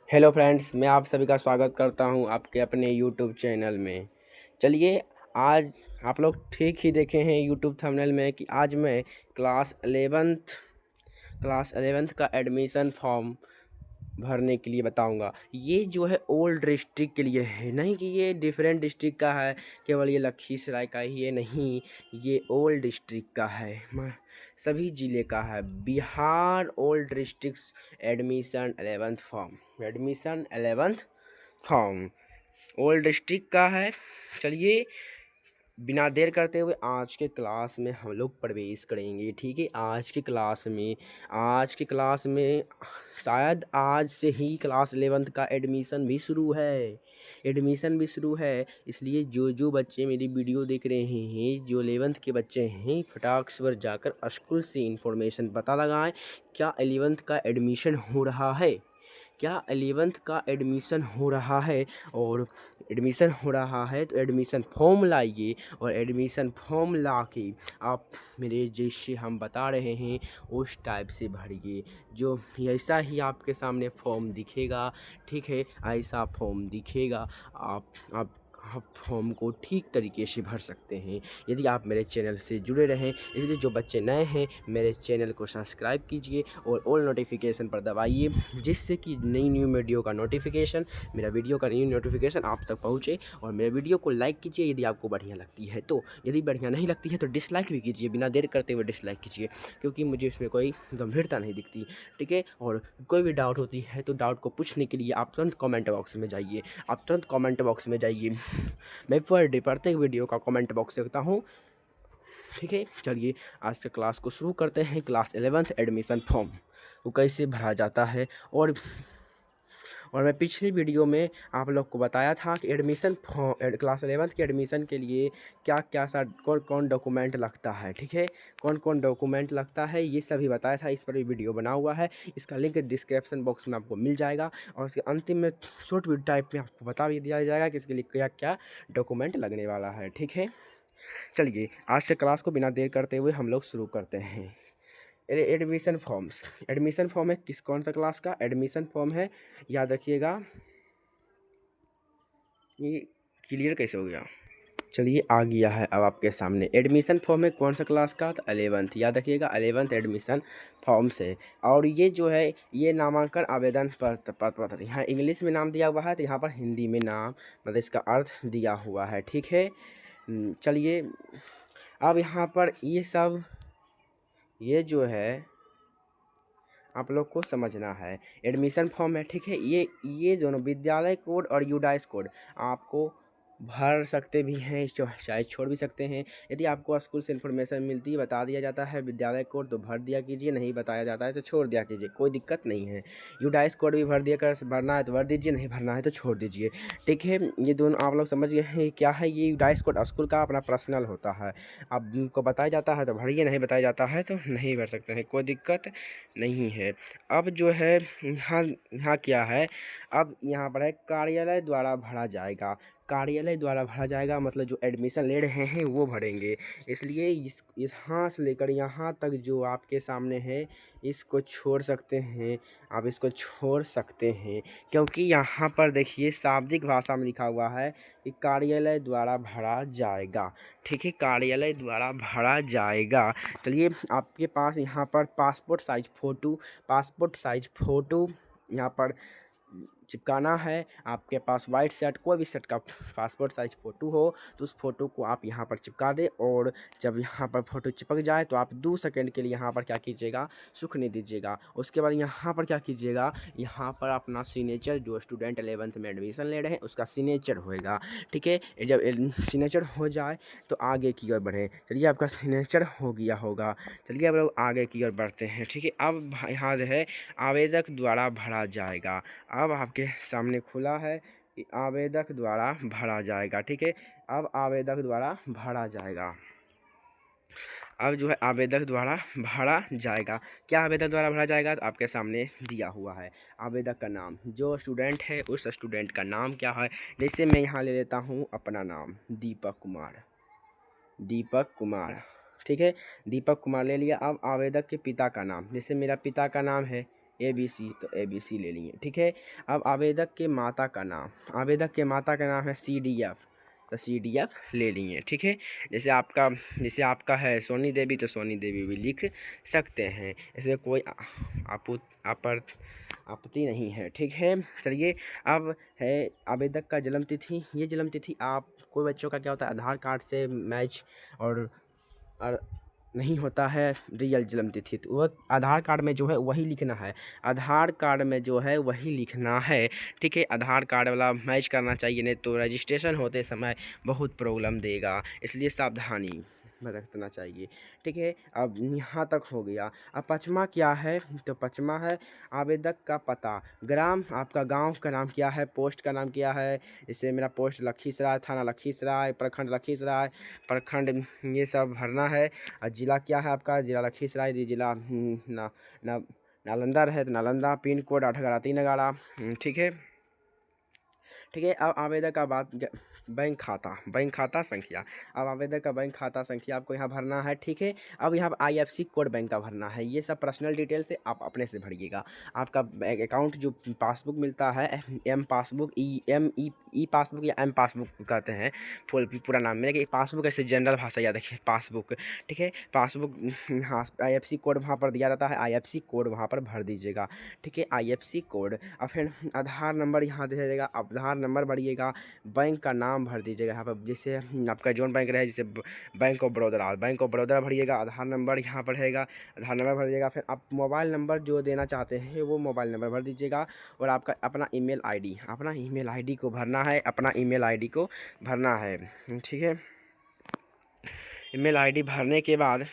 Hello friends, मैं आप सभी का स्वागत करता हूं आपके अपने यूट्यूब चैनल में। चलिए, आज आप लोग ठीक ही देखे हैं यूट्यूब थंबनेल में कि आज मैं क्लास 11th का एडमिशन फॉर्म भरने के लिए बताऊंगा। ये जो है ओल्ड डिस्ट्रिक्ट के लिए है, नहीं कि ये डिफरेंट डिस्ट्रिक्ट का है, केवल ये लखीसराय का ही है, नहीं, ये ओल्ड डिस्ट्रिक्ट का है, सभी ज़िले का है। Bihar old district admission 11th form old district का है। चलिए, बिना देर करते हुए आज के क्लास में हम लोग प्रवेश करेंगे। ठीक है, आज की क्लास में शायद आज से ही क्लास 11th का एडमिशन भी शुरू है। इसलिए जो जो बच्चे मेरी वीडियो देख रहे हैं, जो 11th के बच्चे हैं, फटाक से पर जाकर स्कूल से इंफॉर्मेशन पता लगाएं। क्या 11th का एडमिशन हो रहा है? क्या 11th का एडमिशन हो रहा है? और एडमिशन हो रहा है तो एडमिशन फॉर्म लाइए, और एडमिशन फॉर्म ला के आप मेरे जैसे हम बता रहे हैं उस टाइप से भरिए। जो ऐसा ही आपके सामने फॉर्म दिखेगा, ठीक है, ऐसा फॉर्म दिखेगा। आप फॉर्म को ठीक तरीके से भर सकते हैं यदि आप मेरे चैनल से जुड़े रहें। इसलिए जो बच्चे नए हैं, मेरे चैनल को सब्सक्राइब कीजिए और ऑल नोटिफिकेशन पर दबाइए, जिससे कि नई न्यू वीडियो का नोटिफिकेशन मेरा वीडियो का न्यू नोटिफिकेशन आप तक पहुँचे। और मेरे वीडियो को लाइक कीजिए यदि आपको बढ़िया लगती है तो, यदि बढ़िया नहीं लगती है तो डिसलाइक भी कीजिए, बिना देर करते हुए डिसलाइक कीजिए, क्योंकि मुझे इसमें कोई गंभीरता नहीं दिखती। ठीक है, और कोई भी डाउट होती है तो डाउट को पूछने के लिए आप तुरंत कमेंट बॉक्स में जाइए, मैं पर डे प्रत्येक वीडियो का कमेंट बॉक्स देखता हूँ। ठीक है, चलिए आज के क्लास को शुरू करते हैं। क्लास 11th एडमिशन फॉर्म को कैसे भरा जाता है, और मैं पिछली वीडियो में आप लोग को बताया था कि एडमिशन फॉर्म क्लास 11th के एडमिशन के लिए क्या क्या सा कौन कौन डॉक्यूमेंट लगता है। ठीक है, कौन कौन डॉक्यूमेंट लगता है ये सभी बताया था, इस पर भी वीडियो बना हुआ है। इसका लिंक डिस्क्रिप्शन बॉक्स में आपको मिल जाएगा, और उसके अंतिम में शॉर्ट वीडियो टाइप में आपको बता भी दिया जाएगा कि इसके लिए क्या क्या डॉक्यूमेंट लगने वाला है। ठीक है, चलिए आज से क्लास को बिना देर करते हुए हम लोग शुरू करते हैं। एडमिशन फॉर्म है कौन सा क्लास का एडमिशन फॉर्म है, याद रखिएगा। ये क्लियर कैसे हो गया? चलिए, आ गया है अब आपके सामने। एडमिशन फॉर्म है कौन सा क्लास का? तो 11th, याद रखिएगा 11th एडमिशन फॉर्म से। और ये जो है ये नामांकन आवेदन पत्र, यहाँ इंग्लिश में नाम दिया हुआ है तो यहाँ पर हिंदी में नाम मतलब इसका अर्थ दिया हुआ है। ठीक है, चलिए अब यहाँ पर ये जो है आप लोग को समझना है। एडमिशन फॉर्म है, ठीक है, ये दोनों विद्यालय कोड और यूडाइस कोड आपको भर सकते भी हैं, चाहे छोड़ भी सकते हैं। यदि आपको स्कूल से इन्फॉर्मेशन मिलती है, बता दिया जाता है विद्यालय कोड, तो भर दिया कीजिए, नहीं बताया जाता है तो छोड़ दिया कीजिए, कोई दिक्कत नहीं है। यूडाइस कोड भी भरना है तो भर दीजिए, नहीं भरना है तो छोड़ दीजिए। ठीक है, ये दोनों आप लोग समझ गए हैं क्या है। ये यूडाइस कोड स्कूल का अपना पर्सनल होता है, अब उनको बताया जाता है तो भरिए, नहीं बताया जाता है तो नहीं भर सकते हैं, कोई दिक्कत नहीं है। अब जो है यहाँ यहाँ क्या है, अब यहाँ पर है कार्यालय द्वारा भरा जाएगा, मतलब जो एडमिशन ले रहे हैं वो भरेंगे। इसलिए यहाँ से लेकर यहाँ तक जो आपके सामने है इसको छोड़ सकते हैं, आप इसको छोड़ सकते हैं, क्योंकि यहाँ पर देखिए शाब्दिक भाषा में लिखा हुआ है कि कार्यालय द्वारा भरा जाएगा। ठीक है, कार्यालय द्वारा भरा जाएगा। चलिए, आपके पास यहाँ पर पासपोर्ट साइज फ़ोटो यहाँ पर चिपकाना है। आपके पास वाइट शर्ट, कोई भी शर्ट का पासपोर्ट साइज फ़ोटो हो तो उस फ़ोटो को आप यहाँ पर चिपका दें, और जब यहाँ पर फ़ोटो चिपक जाए तो आप 2 सेकंड के लिए यहाँ पर क्या कीजिएगा, सूखने दीजिएगा। उसके बाद यहाँ पर क्या कीजिएगा, यहाँ पर अपना सिग्नेचर, जो स्टूडेंट 11th में एडमिशन ले रहे हैं उसका सिग्नेचर होएगा। ठीक है, जब सिग्नेचर हो जाए तो आगे की ओर बढ़ें। चलिए, आपका सिग्नेचर हो गया होगा, चलिए अब लोग आगे की ओर बढ़ते हैं। ठीक है, अब यहाँ जो है आवेदक द्वारा भरा जाएगा। अब आपके सामने खुला है कि आवेदक द्वारा भरा जाएगा। ठीक है, अब आवेदक द्वारा भरा जाएगा। अब जो है आवेदक द्वारा भरा जाएगा। क्या आवेदक द्वारा भरा जाएगा? तो आपके सामने दिया हुआ है आवेदक का नाम, जो स्टूडेंट है उस स्टूडेंट का नाम क्या है। जैसे मैं यहाँ ले लेता हूँ अपना नाम दीपक कुमार। ठीक है, दीपक कुमार ले लिया। अब आवेदक के पिता का नाम, जैसे मेरा पिता का नाम है ABC, तो ABC ले लिए, ठीक है। अब आवेदक के माता का नाम, आवेदक के माता का नाम है CDF, तो CDF ले लिए, ठीक है। जैसे आपका है सोनी देवी, तो सोनी देवी भी लिख सकते हैं, इसमें कोई आपत्ति नहीं है, ठीक है। चलिए, अब है आवेदक का जन्म तिथि। ये जन्म तिथि आप कोई बच्चों का क्या होता है, आधार कार्ड से मैच और नहीं होता है रियल जन्म तिथि, तो वह आधार कार्ड में जो है वही लिखना है, आधार कार्ड में जो है वही लिखना है, ठीक है। आधार कार्ड वाला मैच करना चाहिए, नहीं तो रजिस्ट्रेशन होते समय बहुत प्रॉब्लम देगा, इसलिए सावधानी बरतना चाहिए, ठीक है। अब यहाँ तक हो गया। अब पचमा क्या है, तो पचमा है आवेदक का पता, ग्राम, आपका गांव का नाम क्या है, पोस्ट का नाम क्या है, जैसे मेरा पोस्ट लखीसराय, थाना लखीसराय, प्रखंड लखीसराय, प्रखंड ये सब भरना है। और ज़िला क्या है आपका, ज़िला लखीसराय, ज़िला नालंदा है तो नालंदा, पिन कोड 811 ठीक है, ठीक है। अब आवेदक का बैंक खाता संख्या, अब आवेदक का बैंक खाता संख्या आपको यहाँ भरना है, ठीक है। अब यहाँ IFSC कोड बैंक का भरना है, ये सब पर्सनल डिटेल से आप अपने से भरिएगा। आपका बैंक अकाउंट जो पासबुक मिलता है, M पासबुक, ई पासबुक या M पासबुक कहते हैं, पूरा नाम मेरा कि पासबुक ऐसे जनरल भाषा याद रखिए, पासबुक, ठीक है। पासबुक, हाँ, IFSC कोड वहाँ पर दिया रहता है, IFSC कोड वहाँ पर भर दीजिएगा, ठीक है, IFSC कोड। और फिर आधार नंबर यहाँ दे दीजिएगा, आधार नंबर भरिएगा, बैंक का नाम भर दीजिएगा यहाँ पर, जैसे आपका जोन बैंक रहे, जैसे बैंक ऑफ बड़ौदा भरिएगा, आधार नंबर यहाँ पर रहेगा, आधार नंबर भर दीजिएगा। फिर आप मोबाइल नंबर जो देना चाहते हैं वो मोबाइल नंबर भर दीजिएगा, और आपका अपना ईमेल आईडी को भरना है, अपना ईमेल आईडी को भरना है, ठीक है। ईमेल आईडी भरने के बाद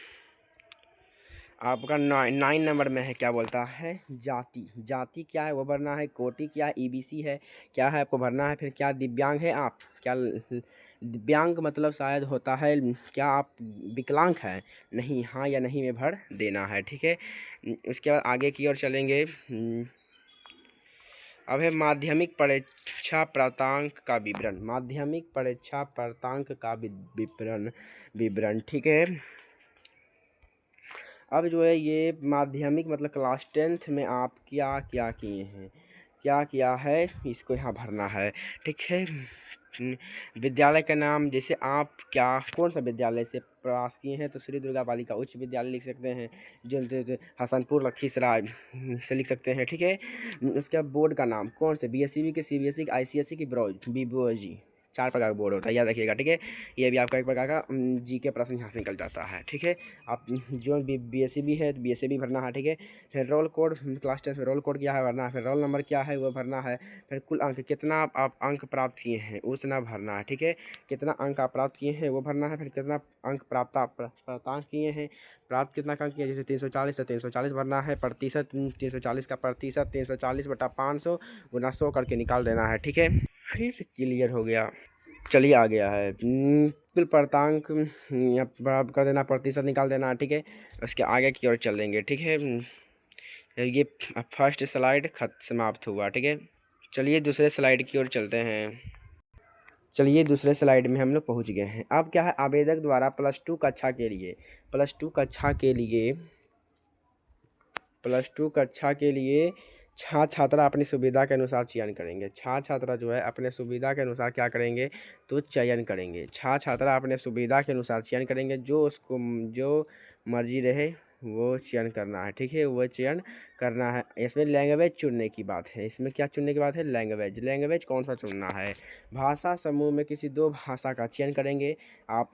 आपका 9 नंबर में है, क्या बोलता है, जाति क्या है वो भरना है, कोटि क्या है, EBC है क्या है आपको भरना है। फिर क्या दिव्यांग है आप, क्या दिव्यांग मतलब शायद होता है क्या आप विकलांग हैं, नहीं, हाँ या नहीं में भर देना है, ठीक है। उसके बाद आगे की ओर चलेंगे। अब है माध्यमिक परीक्षा प्राप्तांक का विवरण, माध्यमिक परीक्षा प्राप्तांक का विवरण, ठीक है। अब जो है ये माध्यमिक मतलब क्लास 10th में आप क्या क्या किए हैं, क्या किया है, इसको यहाँ भरना है, ठीक है। विद्यालय का नाम, जैसे आप क्या कौन सा विद्यालय से पास किए हैं, तो श्री दुर्गा बालिका उच्च विद्यालय लिख सकते हैं, जो हसनपुर लखीसराय से लिख सकते हैं, ठीक है। उसके बाद बोर्ड का नाम कौन से, BSEB के, CBSE के, ICSE की, BBOG, 4 प्रकार का बोर्ड होता है, याद रखिएगा, ठीक है। ये भी आपका एक प्रकार का GK प्रश्न यहाँ से निकल जाता है, ठीक है। आप जो BSEB है तो BSEB भरना है, ठीक है। फिर रोल कोड, क्लास 10 में रोल कोड क्या है भरना है, फिर रोल नंबर क्या है वो भरना है, फिर कुल अंक कितना आप अंक प्राप्त किए हैं उतना भरना है, ठीक है। कितना अंक आप प्राप्त किए हैं वो भरना है, फिर कितना अंक प्राप्त किए हैं, प्राप्त कितना अंक किया, जैसे 340 तो 340 भरना है, प्रतिशत 340 का प्रतिशत 340/500 गुना 100 करके निकाल देना है, ठीक है। फिर क्लियर हो गया। चलिए आ गया है कुल प्राप्तांक, यहाँ बराबर कर देना, प्रतिशत निकाल देना, ठीक है। उसके आगे की ओर चलेंगे, ठीक है। ये फर्स्ट स्लाइड समाप्त हुआ, ठीक है। चलिए दूसरे स्लाइड की ओर चलते हैं। चलिए दूसरे स्लाइड में हम लोग पहुँच गए हैं। अब क्या है, आवेदक द्वारा +2 कक्षा के लिए छात्रा अपनी सुविधा के अनुसार चयन करेंगे, छात्रा जो है अपने सुविधा के अनुसार क्या करेंगे, तो चयन करेंगे, छात्रा अपने सुविधा के अनुसार चयन करेंगे, जो उसको जो मर्जी रहे वो चयन करना है, ठीक है, वो चयन करना है। इसमें लैंग्वेज चुनने की बात है, इसमें क्या चुनने की बात है, लैंग्वेज कौन सा चुनना है। भाषा समूह में किसी 2 भाषा का चयन करेंगे आप,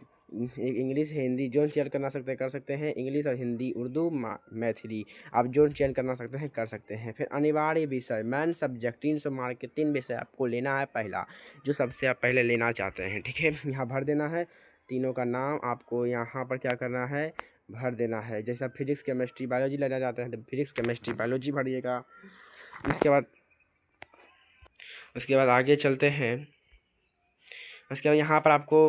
इंग्लिश हिंदी, जोन चयन करना कर सकते हैं, इंग्लिश और हिंदी, उर्दू, मैथिली, आप जोन चयन करना कर सकते हैं। फिर अनिवार्य विषय, मेन सब्जेक्ट 300 मार्क के 3 विषय आपको लेना है, पहला जो सबसे आप पहले लेना चाहते हैं, ठीक है, यहाँ भर देना है। तीनों का नाम आपको यहाँ पर क्या करना है, भर देना है। जैसे आप फिजिक्स केमिस्ट्री बायोलॉजी लेना चाहते हैं तो फिजिक्स केमिस्ट्री बायोलॉजी भरिएगा। उसके बाद आगे चलते हैं। उसके बाद यहाँ पर आपको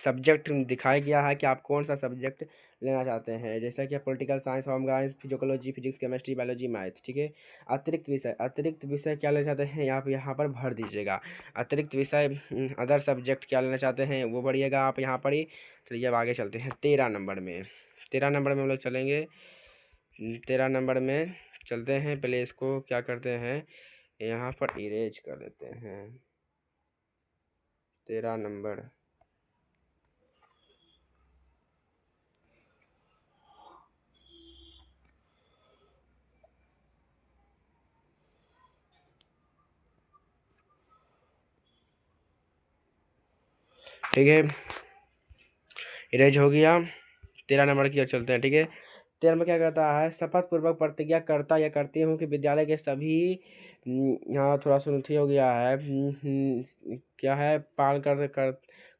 सब्जेक्ट दिखाया गया है कि आप कौन सा सब्जेक्ट लेना चाहते हैं, जैसा कि political science, home science, physiology, physics chemistry biology math, ठीक है। अतिरिक्त विषय क्या लेना चाहते हैं आप यहाँ पर भर दीजिएगा। अतिरिक्त विषय अदर सब्जेक्ट क्या लेना चाहते हैं वो भरिएगा आप यहाँ पर ही। चलिए अब आगे चलते हैं 13 नंबर में हम लोग चलेंगे। 13 नंबर में चलते हैं, पहले इसको क्या करते हैं, यहाँ पर इरेज कर देते हैं 13 नंबर। ठीक है, इरेज हो गया। 13 नंबर की ओर चलते हैं। ठीक है, 13 में क्या कहता है, शपथ पूर्वक प्रतिज्ञा करता या करती हूँ कि विद्यालय के सभी यहाँ थोड़ा सुनती हो गया है, क्या है, पालन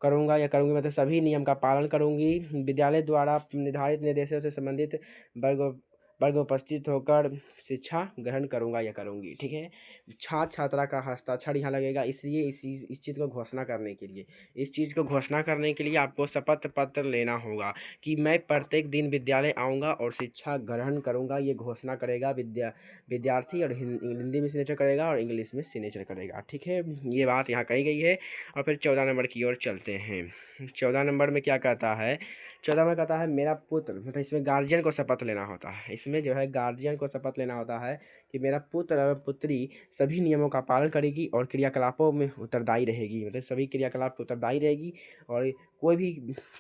करूँगा या करूँगी, मतलब सभी नियम का पालन करूँगी। विद्यालय द्वारा निर्धारित निर्देशों से संबंधित वर्ग वर्ग में उपस्थित होकर शिक्षा ग्रहण करूँगा या करूँगी। ठीक है, छात्र छात्रा का हस्ताक्षर यहाँ लगेगा, इसलिए इस चीज़ को घोषणा करने के लिए, इस चीज़ को घोषणा करने के लिए आपको शपथ पत्र लेना होगा कि मैं प्रत्येक दिन विद्यालय आऊँगा और शिक्षा ग्रहण करूँगा। ये घोषणा करेगा विद्यार्थी, और हिंदी में सिग्नेचर करेगा और इंग्लिश में सिग्नेचर करेगा। ठीक है, ये बात यहाँ कही गई है। और फिर 14 नंबर की ओर चलते हैं। 14 नंबर में क्या कहता है, 14 में कहता है मेरा पुत्र, मतलब इसमें गार्जियन को शपथ लेना होता है, इसमें जो है गार्जियन को शपथ लेना होता है कि मेरा पुत्र और पुत्री सभी नियमों का पालन करेगी और क्रियाकलापों में उत्तरदायी रहेगी, मतलब सभी क्रियाकलाप में उत्तरदायी रहेगी। और कोई भी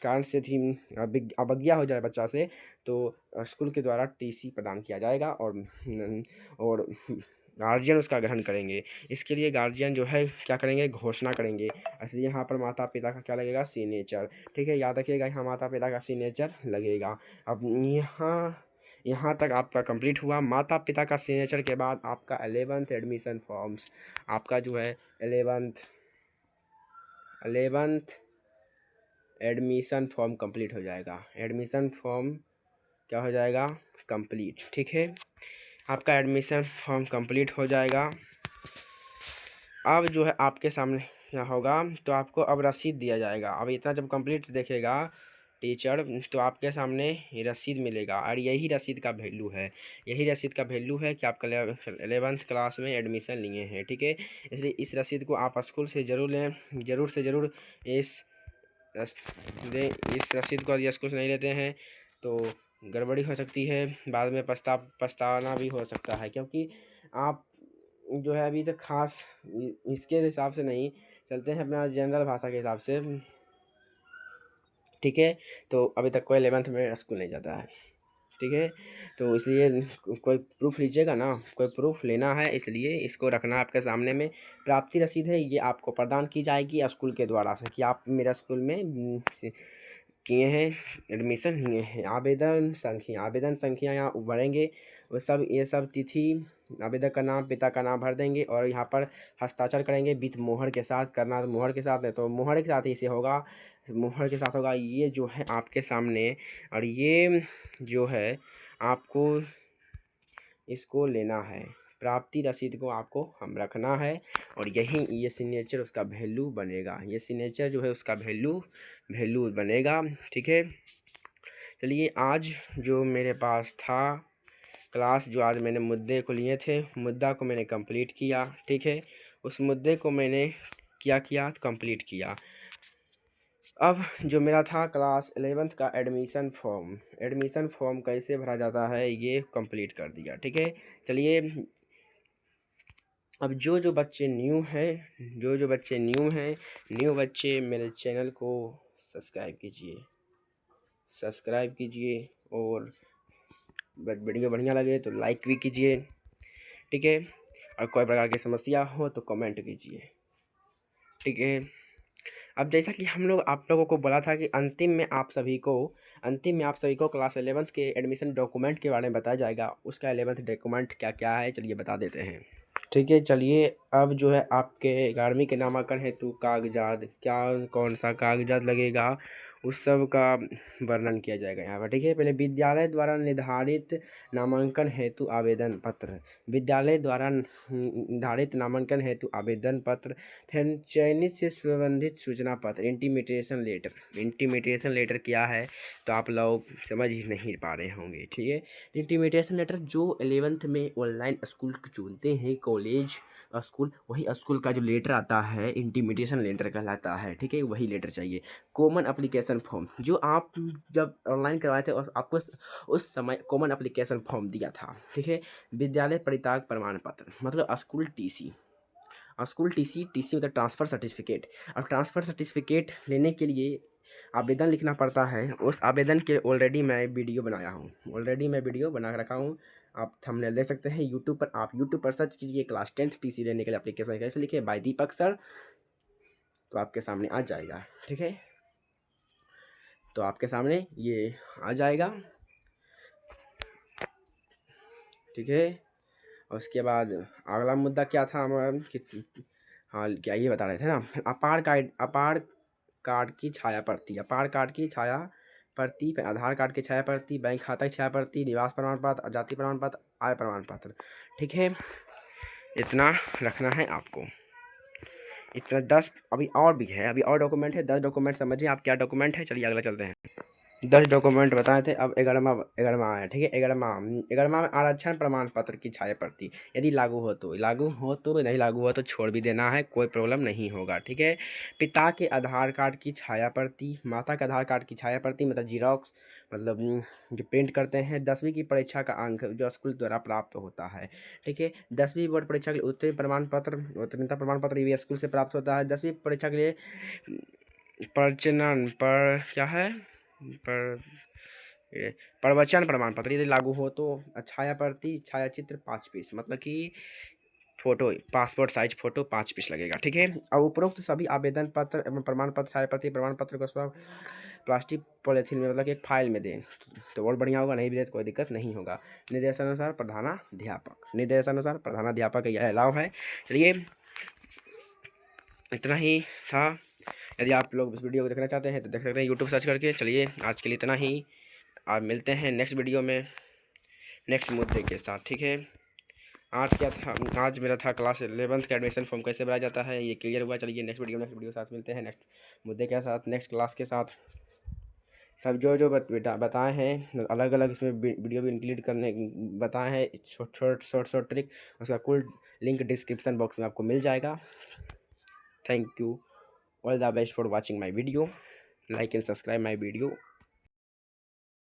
कारण से थी अवज्ञा हो जाए बच्चा से, तो स्कूल के द्वारा टीसी प्रदान किया जाएगा और गार्जियन उसका ग्रहण करेंगे। इसके लिए गार्जियन जो है क्या करेंगे, घोषणा करेंगे। इसलिए यहाँ पर माता पिता का क्या लगेगा, सिग्नेचर। ठीक है, याद रखिएगा यहाँ माता पिता का सिग्नेचर लगेगा। अब यहाँ तक आपका कंप्लीट हुआ। माता पिता का सिग्नेचर के बाद आपका 11th एडमिशन फॉर्म्स, आपका जो है 11th एडमिशन फॉर्म कंप्लीट हो जाएगा। एडमिशन फॉर्म क्या हो जाएगा, कंप्लीट। ठीक है, आपका एडमिशन फॉर्म कंप्लीट हो जाएगा। अब जो है आपके सामने क्या होगा, तो आपको अब रसीद दिया जाएगा। अब इतना जब कंप्लीट देखेगा टीचर, तो आपके सामने रसीद मिलेगा, और यही रसीद का वैल्यू है, यही रसीद का वैल्यू है कि आप 11th क्लास में एडमिशन लिए हैं। ठीक है, इसलिए इस रसीद को आप स्कूल से ज़रूर लें, ज़रूर से ज़रूर इस इस रसीद को यदि स्कूल से नहीं लेते हैं तो गड़बड़ी हो सकती है, बाद में पछताना भी हो सकता है, क्योंकि आप जो है अभी तक खास इसके हिसाब से नहीं चलते हैं, अपना जनरल भाषा के हिसाब से। ठीक है, तो अभी तक कोई 11th में स्कूल नहीं जाता है। ठीक है, तो इसलिए कोई प्रूफ लीजिएगा ना, कोई प्रूफ लेना है, इसलिए इसको रखना आपके सामने में। प्राप्ति रसीद है, ये आपको प्रदान की जाएगी स्कूल के द्वारा से कि आप मेरा स्कूल में किए हैं, एडमिशन लिए हैं। आवेदन संख्या यहाँ भरेंगे, वो सब, ये सब तिथि, आवेदक का नाम, पिता का नाम भर देंगे और यहाँ पर हस्ताक्षर करेंगे विथ मोहर के साथ। करना तो मोहर के साथ है, तो मोहर के साथ ही इसे होगा, मोहर के साथ होगा। ये जो है आपके सामने, और ये जो है आपको इसको लेना है, प्राप्ति रसीद को आपको हम रखना है, और यही ये सिग्नेचर उसका वैल्यू बनेगा, ये सिग्नेचर जो है उसका वैल्यू बनेगा। ठीक है, चलिए आज जो मेरे पास था क्लास, जो आज मैंने मुद्दे को लिए थे, मुद्दा को मैंने कंप्लीट किया। ठीक है, उस मुद्दे को मैंने क्या किया, कंप्लीट किया। अब जो मेरा था क्लास 11th का एडमिशन फॉर्म कैसे भरा जाता है ये कंप्लीट कर दिया। ठीक है, चलिए अब जो बच्चे न्यू हैं, न्यू बच्चे मेरे चैनल को सब्सक्राइब कीजिए और वीडियो बढ़िया लगे तो लाइक भी कीजिए। ठीक है, और कोई प्रकार की समस्या हो तो कमेंट कीजिए। ठीक है, अब जैसा कि हम लोग आप लोगों को बोला था कि अंतिम में आप सभी को क्लास 11th के एडमिशन डॉक्यूमेंट के बारे में बताया जाएगा। उसका 11th डॉक्यूमेंट क्या क्या है, चलिए बता देते हैं। ठीक है, चलिए अब जो है आपके 11वीं के नामांकन हेतु कागजात, क्या कौन सा कागजात लगेगा, उस सब का वर्णन किया जाएगा यहाँ पर। ठीक है, पहले विद्यालय द्वारा निर्धारित नामांकन हेतु आवेदन पत्र, फिर चयनित से संबंधित सूचना पत्र, इंटीमेटेशन लेटर क्या है तो आप लोग समझ ही नहीं पा रहे होंगे। ठीक है, इंटीमेटेशन लेटर जो 11th में ऑनलाइन स्कूल चुनते हैं, कॉलेज स्कूल, वही स्कूल का जो लेटर आता है इंटीमेटेशन लेटर कहलाता है। ठीक है, वही लेटर चाहिए। कॉमन एप्लीकेशन फॉर्म जो आप जब ऑनलाइन करवाए थे और आपको उस समय कॉमन एप्लीकेशन फॉर्म दिया था, ठीक है। विद्यालय परित्याग प्रमाण पत्र मतलब school TC, school TC, TC मतलब ट्रांसफ़र सर्टिफिकेट। अब ट्रांसफ़र सर्टिफिकेट लेने के लिए आवेदन लिखना पड़ता है। उस आवेदन के ऑलरेडी मैं वीडियो बनाया हूँ, ऑलरेडी मैं वीडियो बना के रखा हूँ। आप थंबनेल देख सकते हैं यूट्यूब पर, आप यूट्यूब पर सर्च कीजिए क्लास 10th टीसी लेने के लिए एप्लीकेशन कैसे लिखे बाय दीपक सर, तो आपके सामने आ जाएगा, ठीक है। तो आपके सामने ये आ जाएगा, ठीक है। और उसके बाद अगला मुद्दा क्या था हमारा कि हाँ क्या ये बता रहे थे ना, अपार कार्ड की छाया प्रति, अपार कार्ड की छाया प्रति, फिर आधार कार्ड की छाया प्रति, बैंक खाता की छाया प्रति, निवास प्रमाण पत्र, जाति प्रमाण पत्र, आय प्रमाण पत्र, ठीक है। इतना रखना है आपको, इतना 10 अभी और भी है, अभी और डॉक्यूमेंट है, 10 डॉक्यूमेंट समझिए आप क्या डॉक्यूमेंट है। चलिए अगला चलते हैं। 10 डॉक्यूमेंट बताए थे, अब 11वां आया, ठीक है। 11वां में आरक्षण प्रमाण पत्र की छाया प्रति, यदि लागू हो तो लागू हो, तो नहीं लागू हो तो छोड़ भी देना है, कोई प्रॉब्लम नहीं होगा, ठीक है। पिता के आधार कार्ड की छाया प्रति, माता के आधार कार्ड की छाया प्रति मतलब जीरोक्स, मतलब जो प्रिंट करते हैं। 10वीं की परीक्षा का अंक जो स्कूल द्वारा प्राप्त होता है, ठीक है। 10वीं बोर्ड परीक्षा के लिए उत्तीर्ण प्रमाण पत्र, उत्तीर्णता प्रमाण पत्र ये स्कूल से प्राप्त होता है। 10वीं परीक्षा के लिए प्रचलन पर क्या है पर प्रवचन प्रमाण पत्र यदि लागू हो तो छाया प्रति, छाया चित्र 5 पीस, मतलब कि photo passport size photo 5 piece लगेगा, ठीक है। अब उपरोक्त सभी आवेदन पत्र एवं प्रमाण पत्र, छाया प्रति, प्रमाण पत्र को सब प्लास्टिक पॉलीथीन में मतलब एक फाइल में दें तो और बढ़िया होगा, नहीं भी दे तो कोई दिक्कत नहीं होगा। निर्देशानुसार प्रधानाध्यापक, निर्देशानुसार प्रधानाध्यापक यह अलाव है। चलिए इतना ही था। यदि आप लोग इस वीडियो को देखना चाहते हैं तो देख सकते हैं यूट्यूब सर्च करके। चलिए आज के लिए इतना ही, आप मिलते हैं नेक्स्ट वीडियो में नेक्स्ट मुद्दे के साथ, ठीक है। आज क्या था, आज मेरा था क्लास 11th का एडमिशन फॉर्म कैसे भरा जाता है, ये क्लियर हुआ। चलिए नेक्स्ट वीडियो साथ मिलते हैं, नेक्स्ट मुद्दे के साथ, नेक्स्ट क्लास के साथ। सब जो बताए हैं अलग अलग इसमें वीडियो भी इंक्लूड करने बताए हैं, शॉर्ट ट्रिक, उसका कुल लिंक डिस्क्रिप्शन बॉक्स में आपको मिल जाएगा। Thank you, all the best for watching my video, like and subscribe my video.